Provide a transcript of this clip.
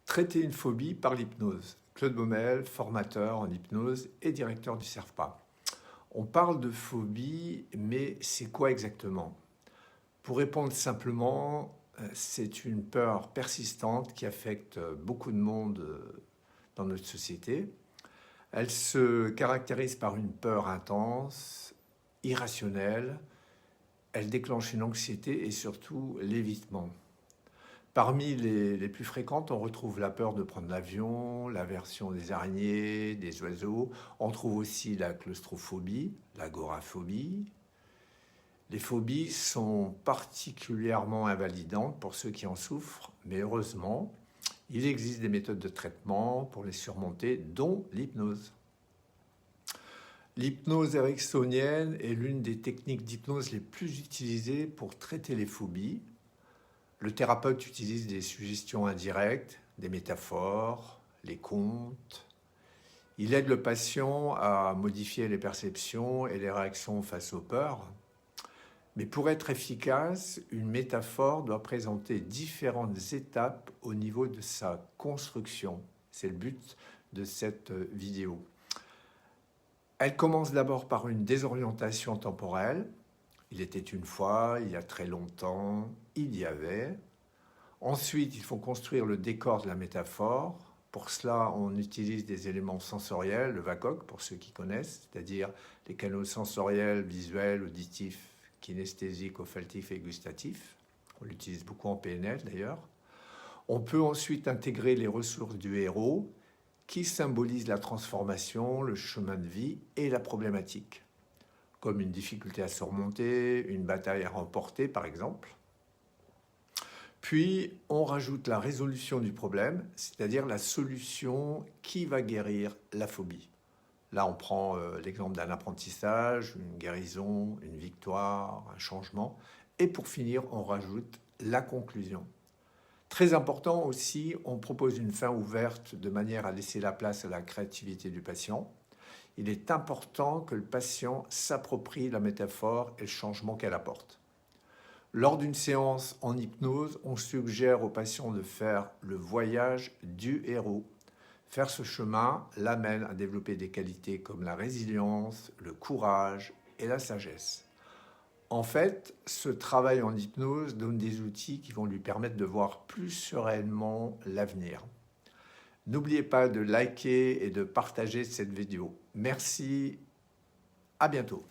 Traiter une phobie par l'hypnose. Claude Baumel, formateur en hypnose et directeur du CERFPA. On parle de phobie, mais c'est quoi exactement? Pour répondre simplement, c'est une peur persistante qui affecte beaucoup de monde dans notre société. Elle se caractérise par une peur intense, irrationnelle. Elle déclenche une anxiété et surtout l'évitement. Parmi les plus fréquentes, on retrouve la peur de prendre l'avion, l'aversion des araignées, des oiseaux. On trouve aussi la claustrophobie, l'agoraphobie. Les phobies sont particulièrement invalidantes pour ceux qui en souffrent, mais heureusement, il existe des méthodes de traitement pour les surmonter, dont l'hypnose. L'hypnose ericksonienne est l'une des techniques d'hypnose les plus utilisées pour traiter les phobies. Le thérapeute utilise des suggestions indirectes, des métaphores, les contes. Il aide le patient à modifier les perceptions et les réactions face aux peurs. Mais pour être efficace, une métaphore doit présenter différentes étapes au niveau de sa construction. C'est le but de cette vidéo. Elle commence d'abord par une désorientation temporelle. Il était une fois, il y a très longtemps, il y avait. Ensuite, il faut construire le décor de la métaphore. Pour cela, on utilise des éléments sensoriels, le VACOG pour ceux qui connaissent, c'est-à-dire les canaux sensoriels, visuels, auditifs, kinesthésiques, olfactifs et gustatifs. On l'utilise beaucoup en PNL d'ailleurs. On peut ensuite intégrer les ressources du héros qui symbolisent la transformation, le chemin de vie et la problématique, comme une difficulté à surmonter, une bataille à remporter par exemple. Puis, on rajoute la résolution du problème, c'est-à-dire la solution qui va guérir la phobie. Là, on prend l'exemple d'un apprentissage, une guérison, une victoire, un changement. Et pour finir, on rajoute la conclusion. Très important aussi, on propose une fin ouverte de manière à laisser la place à la créativité du patient. Il est important que le patient s'approprie la métaphore et le changement qu'elle apporte. Lors d'une séance en hypnose, on suggère au patient de faire le voyage du héros. Faire ce chemin l'amène à développer des qualités comme la résilience, le courage et la sagesse. En fait, ce travail en hypnose donne des outils qui vont lui permettre de voir plus sereinement l'avenir. N'oubliez pas de liker et de partager cette vidéo. Merci, à bientôt.